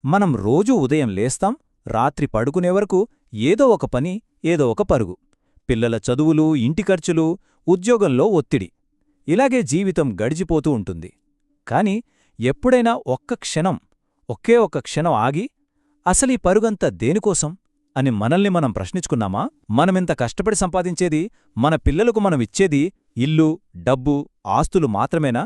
మనం రోజూ ఉదయం లేస్తాం, రాత్రి పడుకునే వరకు ఏదో ఒక పని, ఏదో ఒక పరుగు. పిల్లల చదువులు, ఇంటి ఖర్చులు, ఉద్యోగంలో ఒత్తిడి. ఇలాగే జీవితం గడిచిపోతూ ఉంటుంది. కాని ఎప్పుడైనా ఒకే ఒక్క క్షణం ఆగి, అసలీ పరుగంతా దేనికోసం అని మనల్ని మనం ప్రశ్నించుకున్నామా? మనమింత కష్టపడి సంపాదించేది, మన పిల్లలకు మనమిచ్చేది ఇల్లు, డబ్బు, ఆస్తులు మాత్రమేనా?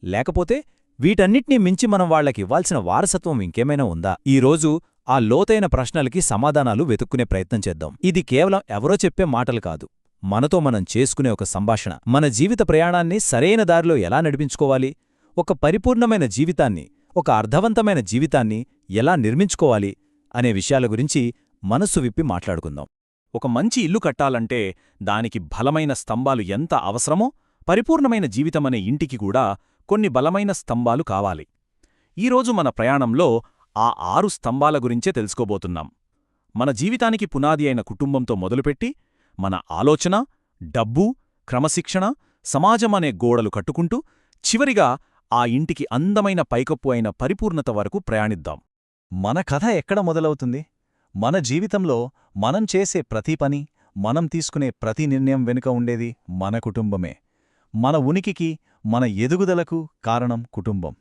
లేకపోతే వీటన్నిటినీ మించి మనం వాళ్లకివ్వాల్సిన వారసత్వం ఇంకేమైనా ఉందా? ఈరోజు ఆ లోతైన ప్రశ్నలకి సమాధానాలు వెతుక్కునే ప్రయత్నం చేద్దాం. ఇది కేవలం ఎవరో చెప్పే మాటలు కాదు, మనతో మనం చేసుకునే ఒక సంభాషణ. మన జీవిత ప్రయాణాన్ని సరైన దారిలో ఎలా నడిపించుకోవాలి, ఒక పరిపూర్ణమైన జీవితాన్ని, ఒక అర్థవంతమైన జీవితాన్ని ఎలా నిర్మించుకోవాలి అనే విషయాల గురించి మనస్సు విప్పి మాట్లాడుకుందాం. ఒక మంచి ఇల్లు కట్టాలంటే దానికి బలమైన స్తంభాలు ఎంత అవసరమో, పరిపూర్ణమైన జీవితమనే ఇంటికి కూడా కొన్ని బలమైన స్తంభాలు కావాలి. ఈరోజు మన ప్రయాణంలో ఆ 6 స్తంభాల గురించే తెలుసుకోబోతున్నాం. మన జీవితానికి పునాది అయిన కుటుంబంతో మొదలుపెట్టి, మన ఆలోచన, డబ్బు, క్రమశిక్షణ, సమాజమనే గోడలు కట్టుకుంటూ, చివరిగా ఆ ఇంటికి అందమైన పైకప్పు అయిన పరిపూర్ణత వరకు ప్రయాణిద్దాం. మన కథ ఎక్కడ మొదలవుతుంది? మన జీవితంలో మనం చేసే ప్రతి పని, మనం తీసుకునే ప్రతి నిర్ణయం వెనుక ఉండేది మన కుటుంబమే. మన ఉనికికి, మన ఎదుగుదలకు కారణం కుటుంబం.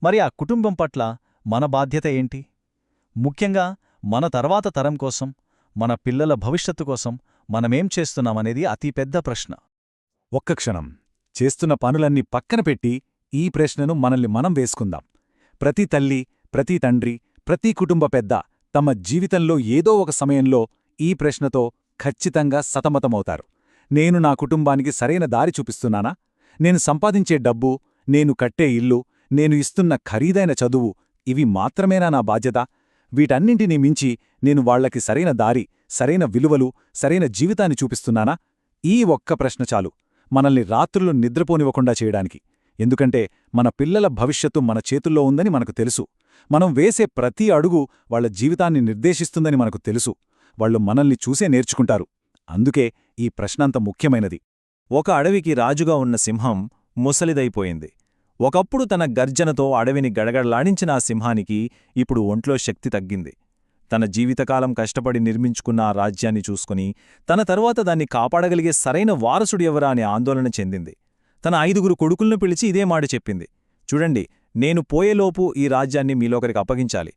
మరి ఆ కుటుంబం పట్ల మన బాధ్యత ఏంటి? ముఖ్యంగా మన తర్వాత తరం కోసం, మన పిల్లల భవిష్యత్తు కోసం మనమేం చేస్తున్నామనేది అతిపెద్ద ప్రశ్న. ఒక్క క్షణం చేస్తున్న పనులన్నీ పక్కన పెట్టి ఈ ప్రశ్నను మనల్ని మనం వేసుకుందాం. ప్రతి తల్లి, ప్రతి తండ్రి, ప్రతి కుటుంబ పెద్ద తమ జీవితంలో ఏదో ఒక సమయంలో ఈ ప్రశ్నతో ఖచ్చితంగా సతమతమవుతారు. నేను నా కుటుంబానికి సరైన దారి చూపిస్తున్నానా? నేను సంపాదించే డబ్బు, నేను కట్టే ఇల్లు, నేను ఇస్తున్న ఖరీదైన చదువు, ఇవి మాత్రమేనా నా బాధ్యత? వీటన్నింటినీ మించి నేను వాళ్లకి సరైన దారి, సరైన విలువలు, సరైన జీవితాన్ని చూపిస్తున్నానా? ఈ ఒక్క ప్రశ్న చాలు మనల్ని రాత్రులు నిద్రపోనివ్వకుండా చేయడానికి. ఎందుకంటే మన పిల్లల భవిష్యత్తు మన చేతుల్లో ఉందని మనకు తెలుసు. మనం వేసే ప్రతి అడుగు వాళ్ల జీవితాన్ని నిర్దేశిస్తుందని మనకు తెలుసు. వాళ్లు మనల్ని చూసే నేర్చుకుంటారు. అందుకే ఈ ప్రశ్నంత ముఖ్యమైనది. ఒక అడవికి రాజుగా ఉన్న సింహం ముసలిదైపోయింది. ఒకప్పుడు తన గర్జనతో అడవిని గడగడలాడించిన ఆ సింహానికి ఇప్పుడు ఒంట్లో శక్తి తగ్గింది. తన జీవితకాలం కష్టపడి నిర్మించుకున్న ఆ రాజ్యాన్ని చూసుకుని తన తరువాత దాన్ని కాపాడగలిగే సరైన వారసుడు ఎవరా అని ఆందోళన చెందింది. తన 5 కొడుకులను పిలిచి ఇదే మాట చెప్పింది. చూడండి, నేను పోయేలోపు ఈ రాజ్యాన్ని మీలోకరికి అప్పగించాలి.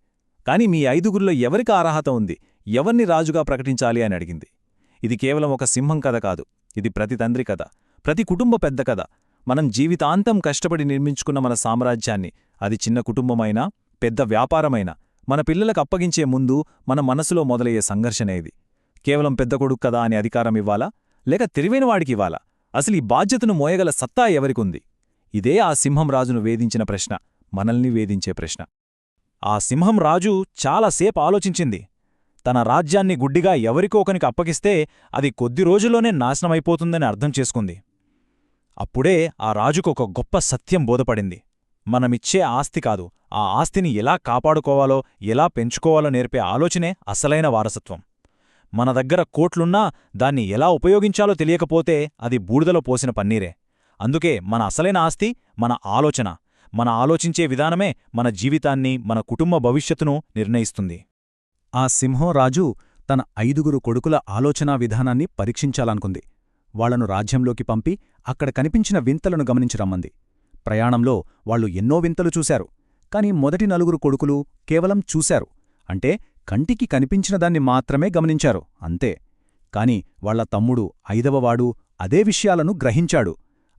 కాని మీ 5లో ఎవరికి అర్హత ఉంది, ఎవర్ని రాజుగా ప్రకటించాలి అని అడిగింది. ఇది కేవలం ఒక సింహం కథ కాదు, ఇది ప్రతి తండ్రి కథ, ప్రతి కుటుంబ పెద్ద కథ. మనం జీవితాంతం కష్టపడి నిర్మించుకున్న మన సామ్రాజ్యాన్ని, అది చిన్న కుటుంబమైనా, పెద్ద వ్యాపారమైనా, మన పిల్లలకు అప్పగించే ముందు మన మనసులో మొదలయ్యే సంఘర్షణ ఇది. కేవలం పెద్ద కొడుకు కదా అని అధికారం ఇవ్వాలా, లేక తెలివైనవాడికివ్వాలా? అసలు ఈ బాధ్యతను మోయగల సత్తా ఎవరికుంది? ఇదే ఆ సింహం రాజును వేధించిన ప్రశ్న, మనల్ని వేధించే ప్రశ్న. ఆ సింహం రాజు చాలాసేపు ఆలోచించింది. తన రాజ్యాన్ని గుడ్డిగా ఎవరికోకనికి అప్పగిస్తే అది కొద్ది రోజుల్లోనే నాశనమైపోతుందని అర్థం చేసుకుంది. అప్పుడే ఆ రాజుకొక గొప్ప సత్యం బోధపడింది. మనమిచ్చే ఆస్తి కాదు, ఆ ఆస్తిని ఎలా కాపాడుకోవాలో, ఎలా పెంచుకోవాలో నేర్పే ఆలోచనే అసలైన వారసత్వం. మన దగ్గర కోట్లున్నా దాన్ని ఎలా ఉపయోగించాలో తెలియకపోతే అది బూడిదలో పోసిన పన్నీరే. అందుకే మన అసలైన ఆస్తి మన ఆలోచన. మన ఆలోచించే విధానమే మన జీవితాన్ని, మన కుటుంబ భవిష్యత్తును నిర్ణయిస్తుంది. ఆ సింహం రాజు తన 5 కొడుకుల ఆలోచనా విధానాన్ని పరీక్షించాలనుకుంది. వాళ్లను రాజ్యంలోకి పంపి అక్కడ కనిపించిన వింతలను గమనించిరమ్మంది. ప్రయాణంలో వాళ్లు ఎన్నో వింతలు చూశారు. కాని మొదటి 4 కొడుకులు కేవలం చూశారు, అంటే కంటికి కనిపించిన దాన్ని మాత్రమే గమనించారు, అంతే. కాని వాళ్ల తమ్ముడు 5వవాడు అదే విషయాలను గ్రహించాడు.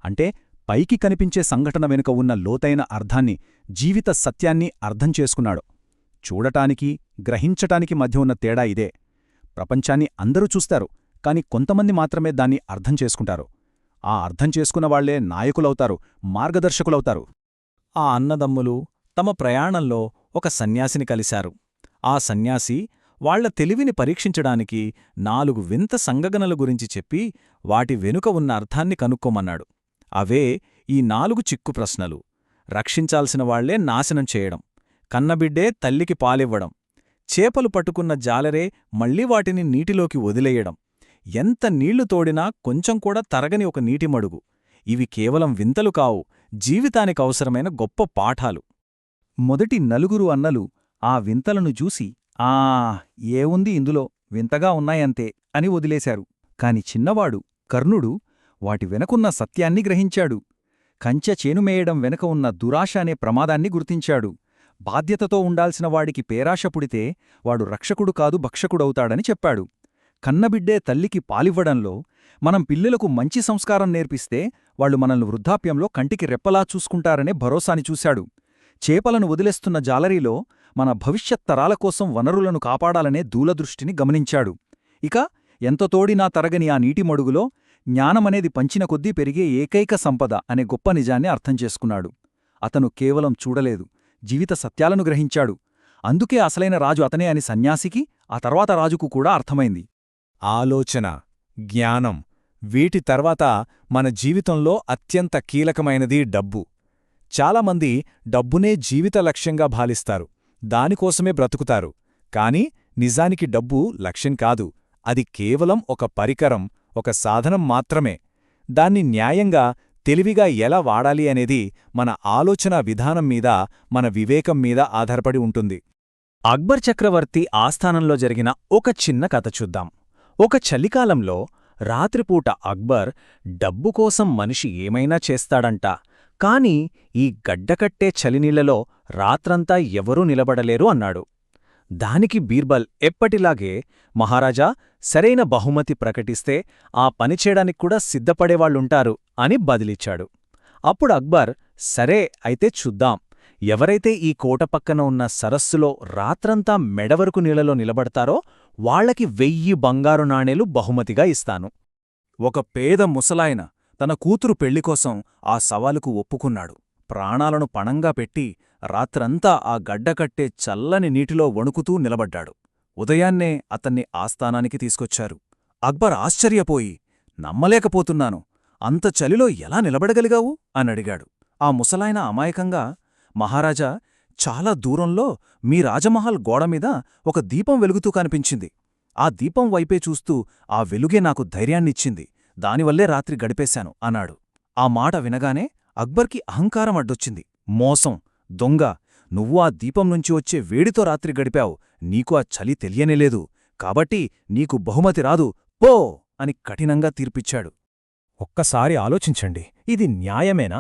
అంటే పైకి కనిపించే సంఘటన వెనుక ఉన్న లోతైన అర్థాన్ని, జీవిత సత్యాన్ని అర్థం చేసుకున్నాడు. చూడటానికి, గ్రహించటానికి మధ్య ఉన్న తేడా ఇదే. ప్రపంచాన్ని అందరూ చూస్తారు, కాని కొంతమంది మాత్రమే దాన్ని అర్థం చేసుకుంటారు. ఆ అర్థం చేసుకున్నవాళ్లే నాయకులవుతారు, మార్గదర్శకులవుతారు. ఆ అన్నదమ్ములు తమ ప్రయాణంలో ఒక సన్యాసిని కలిశారు. ఆ సన్యాసి వాళ్ల తెలివిని పరీక్షించడానికి 4 వింత సంఘటనల గురించి చెప్పి వాటి వెనుక ఉన్న అర్థాన్ని కనుక్కోమన్నాడు. అవే ఈ 4 చిక్కు ప్రశ్నలు. రక్షించాల్సిన వాళ్లే నాశనం చేయడం, కన్నబిడ్డే తల్లికి పాలివ్వడం, చేపలు పట్టుకున్న జాలరే మళ్లీ వాటిని నీటిలోకి వదిలేయడం, ఎంత నీళ్లు తోడినా కొంచెం కూడా తరగని ఒక నీటిమడుగు. ఇవి కేవలం వింతలు కావు, జీవితానికవసరమైన గొప్ప పాఠాలు. మొదటి 4 అన్నలు ఆ వింతలను చూసి ఏవుంది ఇందులో, వింతగా ఉన్నాయంతే అని వదిలేశారు. కాని చిన్నవాడు కర్ణుడు వాటి వెనకున్న సత్యాన్ని గ్రహించాడు. కంచె చేనుమేయడం వెనక ఉన్న దురాశ అనే ప్రమాదాన్ని గుర్తించాడు. బాధ్యతతో ఉండాల్సిన వాడికి పేరాశ పుడితే వాడు రక్షకుడు కాదు భక్షకుడవుతాడని చెప్పాడు. కన్నబిడ్డే తల్లికి పాలివ్వడంలో మనం పిల్లలకు మంచి సంస్కారం నేర్పిస్తే వాళ్లు మనల్ని వృద్ధాప్యంలో కంటికి రెప్పలా చూసుకుంటారనే భరోసాని చూశాడు. చేపలను వదిలేస్తున్న జాలరీలో మన భవిష్యత్ తరాల కోసం వనరులను కాపాడాలనే దూలదృష్టిని గమనించాడు. ఇక ఎంత తోడినా తరగని ఆ నీటి మడుగులో జ్ఞానమనేది పంచిన కొద్దీ పెరిగే ఏకైక సంపద అనే గొప్ప నిజాన్ని అర్థం చేసుకున్నాడు. అతను కేవలం చూడలేదు, జీవిత సత్యాలను గ్రహించాడు. అందుకే అసలైన రాజు అతనే అని సన్యాసికి, ఆ తర్వాత రాజుకు కూడా అర్థమైంది. ఆలోచన, జ్ఞానం, వీటి తర్వాత మన జీవితంలో అత్యంత కీలకమైనది డబ్బు. చాలామంది డబ్బునే జీవిత లక్ష్యంగా భావిస్తారు, దానికోసమే బ్రతుకుతారు. కాని నిజానికి డబ్బు లక్ష్యం కాదు, అది కేవలం ఒక పరికరం, ఒక సాధనం మాత్రమే. దాన్ని న్యాయంగా, తెలివిగా ఎలా వాడాలి అనేది మన ఆలోచనా విధానం మీద, మన వివేకం మీద ఆధారపడి ఉంటుంది. అక్బర్ చక్రవర్తి ఆస్థానంలో జరిగిన ఒక చిన్న కథ చూద్దాం. ఒక చలికాలంలో రాత్రిపూట అక్బర్ డబ్బు కోసం మనిషి ఏమైనా చేస్తాడంట. కాని ఈ గడ్డకట్టే చలినీళ్లలో రాత్రంతా ఎవరూ నిలబడలేరు అన్నాడు. దానికి బీర్బల్ ఎప్పటిలాగే, మహారాజా, సరైన బహుమతి ప్రకటిస్తే ఆ పనిచేయడానికి కూడా సిద్ధపడేవాళ్లుంటారు అని బదిలిచ్చాడు. అప్పుడు అక్బర్, సరే అయితే చూద్దాం, ఎవరైతే ఈ కోట పక్కన ఉన్న సరస్సులో రాత్రంతా మెడవరకు నీళ్లలో నిలబడతారో వాళ్లకి 1000 బంగారు నాణేలు బహుమతిగా ఇస్తాను. ఒక పేద ముసలాయన తన కూతురు పెళ్లికోసం ఆ సవాలుకు ఒప్పుకున్నాడు. ప్రాణాలను పణంగా పెట్టి రాత్రంతా ఆ గడ్డకట్టే చల్లని నీటిలో వణుకుతూ నిలబడ్డాడు. ఉదయాన్నే అతన్ని ఆస్థానానికి తీసుకొచ్చారు. అక్బర్ ఆశ్చర్యపోయి, నమ్మలేకపోతున్నాను, అంత చలిలో ఎలా నిలబడగలిగావు అనడిగాడు. ఆ ముసలాయన అమాయకంగా, మహారాజా, చాలా దూరంలో మీ రాజమహల్ గోడమీద ఒక దీపం వెలుగుతూ కనిపించింది. ఆ దీపం వైపే చూస్తూ ఆ వెలుగే నాకు ధైర్యాన్నిచ్చింది. దానివల్లే రాత్రి గడిపేశాను అన్నాడు. ఆ మాట వినగానే అక్బర్కి అహంకారం అడ్డొచ్చింది. మోసం, దొంగ, నువ్వు ఆ దీపం నుంచి వచ్చే వేడితో రాత్రి గడిపావు, నీకు ఆ చలి తెలియనేలేదు, కాబట్టి నీకు బహుమతి రాదు, పో అని కఠినంగా తీర్పిచ్చాడు. ఒక్కసారి ఆలోచించండి, ఇది న్యాయమేనా?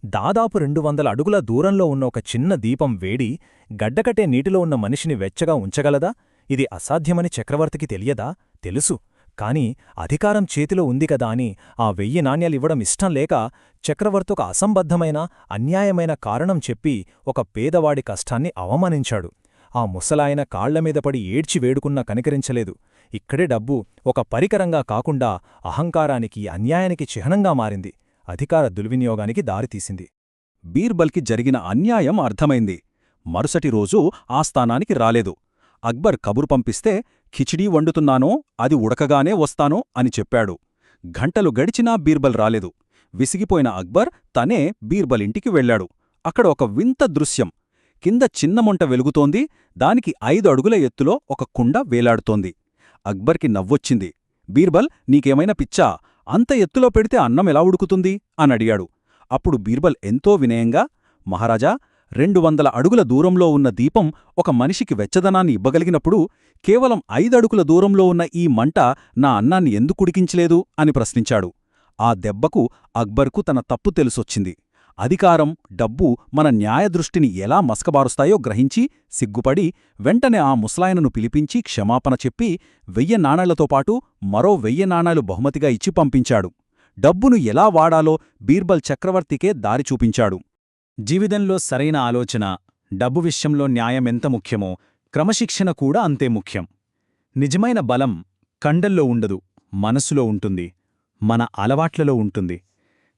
దాదాపు 200 అడుగుల దూరంలో ఉన్న ఒక చిన్న దీపం వేడి గడ్డకట్టే నీటిలో ఉన్న మనిషిని వెచ్చగా ఉంచగలదా? ఇది అసాధ్యమని చక్రవర్తికి తెలియదా? తెలుసు. కాని అధికారం చేతిలో ఉంది కదా అని ఆ 1000 నాణ్యాలివ్వడం ఇష్టం లేక చక్రవర్తి ఒక అసంబద్ధమైన, అన్యాయమైన కారణం చెప్పి ఒక పేదవాడి కష్టాన్ని అవమానించాడు. ఆ ముసలాయన కాళ్లమీద పడి ఏడ్చి వేడుకున్నా కనికరించలేదు. ఇక్కడే డబ్బు ఒక పరికరంగా కాకుండా అహంకారానికి, అన్యాయానికి చిహ్నంగా మారింది. అధికార దుర్వినియోగానికి దారితీసింది. బీర్బల్కి జరిగిన అన్యాయం అర్థమైంది. మరుసటి రోజు ఆస్థానానికి రాలేదు. అక్బర్ కబురు పంపిస్తే, ఖిచిడీ వండుతున్నానో అది ఉడకగానే వస్తానో అని చెప్పాడు. గంటలు గడిచినా బీర్బల్ రాలేదు. విసిగిపోయిన అక్బర్ తనే బీర్బల్ ఇంటికి వెళ్లాడు. అక్కడ ఒక వింత దృశ్యం. కింద చిన్న మంట వెలుగుతోంది, దానికి 5 అడుగుల ఎత్తులో ఒక కుండ వేలాడుతోంది. అక్బర్కి నవ్వొచ్చింది. బీర్బల్, నీకేమైనా పిచ్చా? అంత ఎత్తులో పెడితే అన్నం ఎలా ఉడుకుతుంది అనడిగాడు. అప్పుడు బీర్బల్ ఎంతో వినయంగా, మహారాజా, 200 అడుగుల దూరంలో ఉన్న దీపం ఒక మనిషికి వెచ్చదనాన్ని ఇవ్వగలిగినప్పుడు కేవలం 5 అడుగుల దూరంలో ఉన్న ఈ మంట నా అన్నాన్ని ఎందుకుడికించలేదు అని ప్రశ్నించాడు. ఆ దెబ్బకు అక్బర్కు తన తప్పు తెలిసొచ్చింది. అధికారం, డబ్బు మన న్యాయదృష్టిని ఎలా మసకబారుస్తాయో గ్రహించి సిగ్గుపడి వెంటనే ఆ ముసలాయనను పిలిపించి క్షమాపణ చెప్పి 1000 నాణాలతో పాటు మరో 1000 నాణాలు బహుమతిగా ఇచ్చి పంపించాడు. డబ్బును ఎలా వాడాలో బీర్బల్ చక్రవర్తికే దారి చూపించాడు. జీవితంలో సరైన ఆలోచన, డబ్బు విషయంలో న్యాయమెంత ముఖ్యమో క్రమశిక్షణ కూడా అంతే ముఖ్యం. నిజమైన బలం కండల్లో ఉండదు, మనసులో ఉంటుంది, మన అలవాట్లలో ఉంటుంది.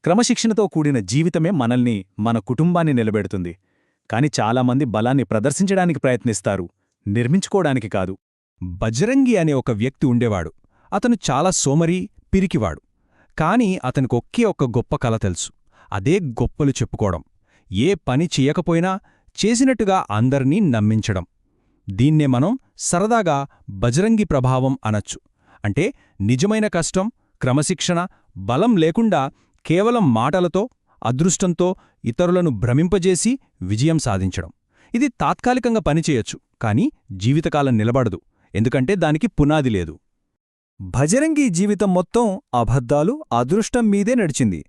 క్రమశిక్షణతో కూడిన జీవితమే మనల్ని, మన కుటుంబాన్ని నిలబెడుతుంది. కాని చాలామంది బలాన్ని ప్రదర్శించడానికి ప్రయత్నిస్తారు, నిర్మించుకోవడానికి కాదు. బజరంగి అనే ఒక వ్యక్తి ఉండేవాడు. అతను చాలా సోమరీ, పిరికివాడు. కాని అతనికొక్కే ఒక్క గొప్ప కల తెలుసు. అదే గొప్పలు చెప్పుకోవడం. ఏ పని చెయ్యకపోయినా చేసినట్టుగా అందర్నీ నమ్మించడం. దీన్నే మనం సరదాగా బజరంగి ప్రభావం అనొచ్చు. అంటే నిజమైన కష్టం, క్రమశిక్షణ, బలం లేకుండా కేవలం మాటలతో, అదృష్టంతో ఇతరులను భ్రమింపజేసి విజయం సాధించడం. ఇది తాత్కాలికంగా పనిచేయొచ్చు, కానీ జీవితకాలం నిలబడదు, ఎందుకంటే దానికి పునాది లేదు. భజరంగి జీవితం మొత్తం అబద్ధాలు, అదృష్టం మీదే నడిచింది.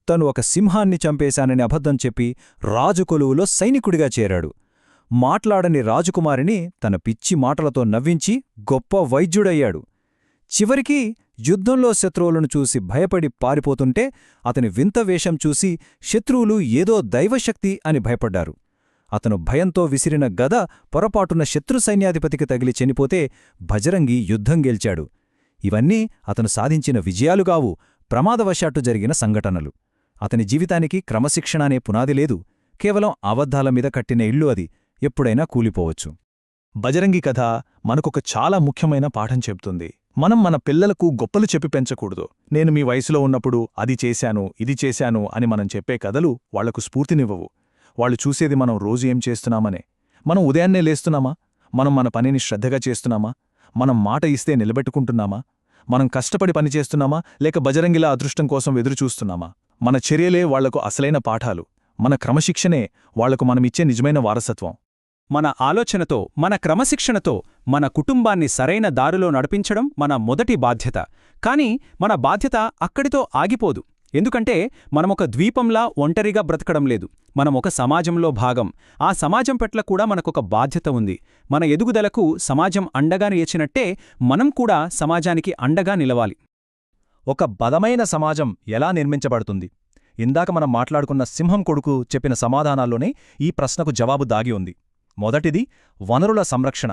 తను ఒక సింహాన్ని చంపేశానని అబద్ధం చెప్పి రాజుకొలువులో సైనికుడిగా చేరాడు. మాట్లాడని రాజకుమారిని తన పిచ్చి మాటలతో నవ్వించి గొప్ప వైద్యుడయ్యాడు. చివరికి యుద్ధంలో శత్రువులను చూసి భయపడి పారిపోతుంటే అతని వింత వేషం చూసి శత్రువులు ఏదో దైవశక్తి అని భయపడ్డారు. అతను భయంతో విసిరిన గద పొరపాటున శత్రు సైన్యాధిపతికి తగిలి చనిపోతే భజరంగి యుద్ధం గెలిచాడు. ఇవన్నీ అతను సాధించిన విజయాలుగావు, ప్రమాదవశాత్తు జరిగిన సంఘటనలు. అతని జీవితానికి క్రమశిక్షణ అనే పునాది లేదు, కేవలం అబద్ధాల మీద కట్టిన ఇల్లు అది, ఎప్పుడైనా కూలిపోవచ్చు. బజరంగి కథ మనకొక చాలా ముఖ్యమైన పాఠం చెప్తుంది. మనం మన పిల్లలకు గొప్పలు చెప్పి పెంచకూడదు. నేను మీ వయసులో ఉన్నప్పుడు అది చేశాను, ఇది చేశాను అని మనం చెప్పే కథలు వాళ్లకు స్ఫూర్తినివ్వవు. వాళ్ళు చూసేది మనం రోజు ఏం చేస్తున్నామనే. మనం ఉదయాన్నే లేస్తున్నామా? మనం మన పనిని శ్రద్ధగా చేస్తున్నామా? మనం మాట ఇస్తే నిలబెట్టుకుంటున్నామా? మనం కష్టపడి పనిచేస్తున్నామా, లేక బజరంగిలా అదృష్టం కోసం ఎదురుచూస్తున్నామా? మన చర్యలే వాళ్లకు అసలైన పాఠాలు. మన క్రమశిక్షణే వాళ్లకు మనమిచ్చే నిజమైన వారసత్వం. మన ఆలోచనతో, మన క్రమశిక్షణతో మన కుటుంబాన్ని సరైన దారిలో నడిపించడం మన మొదటి బాధ్యత. కానీ మన బాధ్యత అక్కడితో ఆగిపోదు. ఎందుకంటే మనమొక ద్వీపంలా ఒంటరిగా బ్రతకడం లేదు, మనమొక సమాజంలో భాగం. ఆ సమాజం పట్ల కూడా మనకొక బాధ్యత ఉంది. మన ఎదుగుదలకు సమాజం అండగా నిలిచినట్టే మనం కూడా సమాజానికి అండగా నిలవాలి. ఒక బలమైన సమాజం ఎలా నిర్మించబడుతుంది? ఇందాక మనం మాట్లాడుకున్న సింహం కొడుకు చెప్పిన సమాధానాల్లోనే ఈ ప్రశ్నకు జవాబు దాగి ఉంది. మొదటిది వనరుల సంరక్షణ.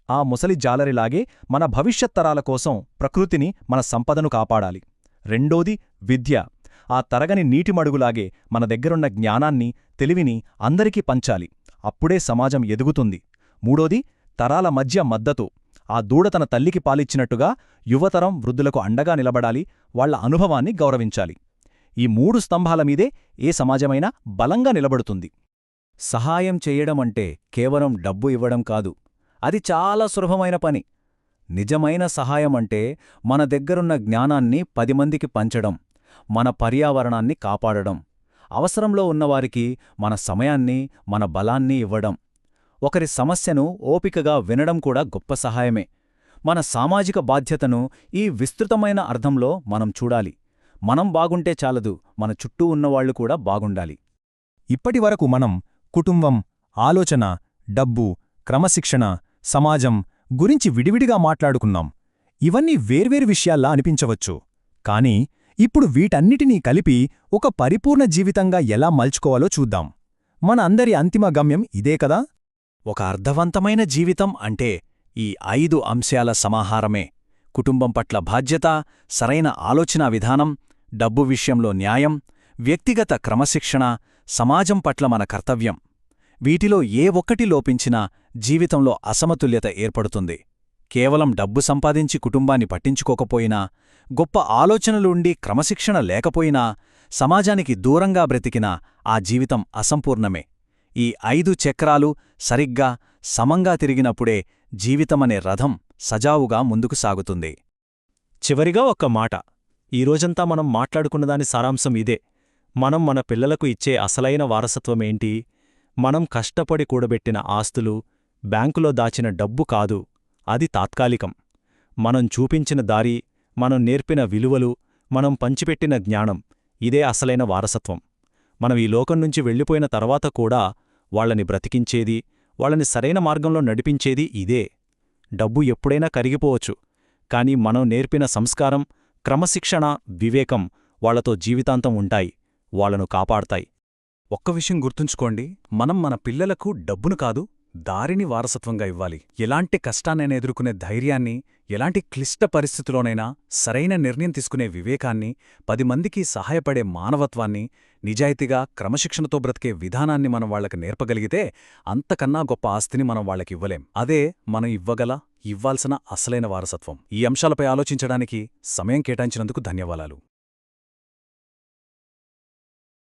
ఆ ముసలి జాలరిలాగే మన భవిష్యత్ తరాల కోసం ప్రకృతిని, మన సంపదను కాపాడాలి. రెండోది విద్య. ఆ తరగని నీటిమడుగులాగే మన దగ్గరున్న జ్ఞానాన్ని, తెలివిని అందరికీ పంచాలి. అప్పుడే సమాజం ఎదుగుతుంది. మూడోది తరాల మధ్య మద్దతు. ఆ దూడ తన తల్లికి పాలిచ్చినట్టుగా యువతరం వృద్ధులకు అండగా నిలబడాలి, వాళ్ల అనుభవాన్ని గౌరవించాలి. ఈ 3 స్తంభాలమీదే ఏ సమాజమైనా బలంగా నిలబడుతుంది. సహాయం చెయ్యడమంటే కేవలం డబ్బు ఇవ్వడం కాదు, అది చాలా సులభమైన పని. నిజమైన సహాయమంటే మన దగ్గరున్న జ్ఞానాన్ని 10 మందికి పంచడం, మన పర్యావరణాన్ని కాపాడడం, అవసరంలో ఉన్నవారికి మన సమయాన్ని, మన బలాన్ని ఇవ్వడం. ఒకరి సమస్యను ఓపికగా వినడం కూడా గొప్ప సహాయమే. మన సామాజిక బాధ్యతను ఈ విస్తృతమైన అర్థంలో మనం చూడాలి. మనం బాగుంటే చాలదు, మన చుట్టూ ఉన్నవాళ్లు కూడా బాగుండాలి. ఇప్పటివరకు మనం కుటుంబం, ఆలోచన, డబ్బు, క్రమశిక్షణ, సమాజం గురించి విడివిడిగా మాట్లాడుకున్నాం. ఇవన్నీ వేర్వేరు విషయాల్లా అనిపించవచ్చు, కానీ ఇప్పుడు వీటన్నిటినీ కలిపి ఒక పరిపూర్ణ జీవితంగా ఎలా మలుచుకోవాలో చూద్దాం. మన అందరి అంతిమ గమ్యం ఇదే కదా? ఒక అర్థవంతమైన జీవితం అంటే ఈ 5 అంశాల సమాహారమే. కుటుంబం పట్ల బాధ్యత, సరైన ఆలోచనా విధానం, డబ్బు విషయంలో న్యాయం, వ్యక్తిగత క్రమశిక్షణ, సమాజం పట్ల మన కర్తవ్యం. వీటిలో ఏ ఒక్కటి లోపించినా జీవితంలో అసమతుల్యత ఏర్పడుతుంది. కేవలం డబ్బు సంపాదించి కుటుంబాన్ని పట్టించుకోకపోయినా, గొప్ప ఆలోచనలుండి క్రమశిక్షణ లేకపోయినా, సమాజానికి దూరంగా బ్రతికినా ఆ జీవితం అసంపూర్ణమే. ఈ 5 చక్రాలు సరిగ్గా సమంగా తిరిగినప్పుడే జీవితమనే రథం సజావుగా ముందుకు సాగుతుంది. చివరిగా ఒక్క మాట. ఈరోజంతా మనం మాట్లాడుకున్నదాని సారాంశం ఇదే. మనం మన పిల్లలకు ఇచ్చే అసలైన వారసత్వమేంటి? మనం కష్టపడి కూడబెట్టిన ఆస్తులు, బ్యాంకులో దాచిన డబ్బు కాదు, అది తాత్కాలికం. మనం చూపించిన దారి, మనం నేర్పిన విలువలు, మనం పంచిపెట్టిన జ్ఞానం, ఇదే అసలైన వారసత్వం. మనం ఈ లోకం నుంచి వెళ్ళిపోయిన తర్వాత కూడా వాళ్లని బ్రతికించేది, వాళ్ళని సరైన మార్గంలో నడిపించేది ఇదే. డబ్బు ఎప్పుడైనా కరిగిపోవచ్చు, కాని మనం నేర్పిన సంస్కారం, క్రమశిక్షణ, వివేకం వాళ్లతో జీవితాంతం ఉంటాయి, వాళ్లను కాపాడతాయి. ఒక్క విషయం గుర్తుంచుకోండి, మనం మన పిల్లలకు డబ్బును కాదు, దారిని వారసత్వంగా ఇవ్వాలి. ఎలాంటి కష్టాన్నైనా ఎదుర్కొనే ధైర్యాన్ని, ఎలాంటి క్లిష్ట పరిస్థితుల్లోనైనా సరైన నిర్ణయం తీసుకునే వివేకాన్ని, 10 మందికి సహాయపడే మానవత్వాన్ని, నిజాయితీగా క్రమశిక్షణతో బ్రతికే విధానాన్ని మనం వాళ్లకు నేర్పగలిగితే అంతకన్నా గొప్ప ఆస్తిని మనం వాళ్లకివ్వలేం. అదే మనం ఇవ్వాల్సిన అసలైన వారసత్వం. ఈ అంశాలపై ఆలోచించడానికి సమయం కేటాయించినందుకు ధన్యవాదాలు.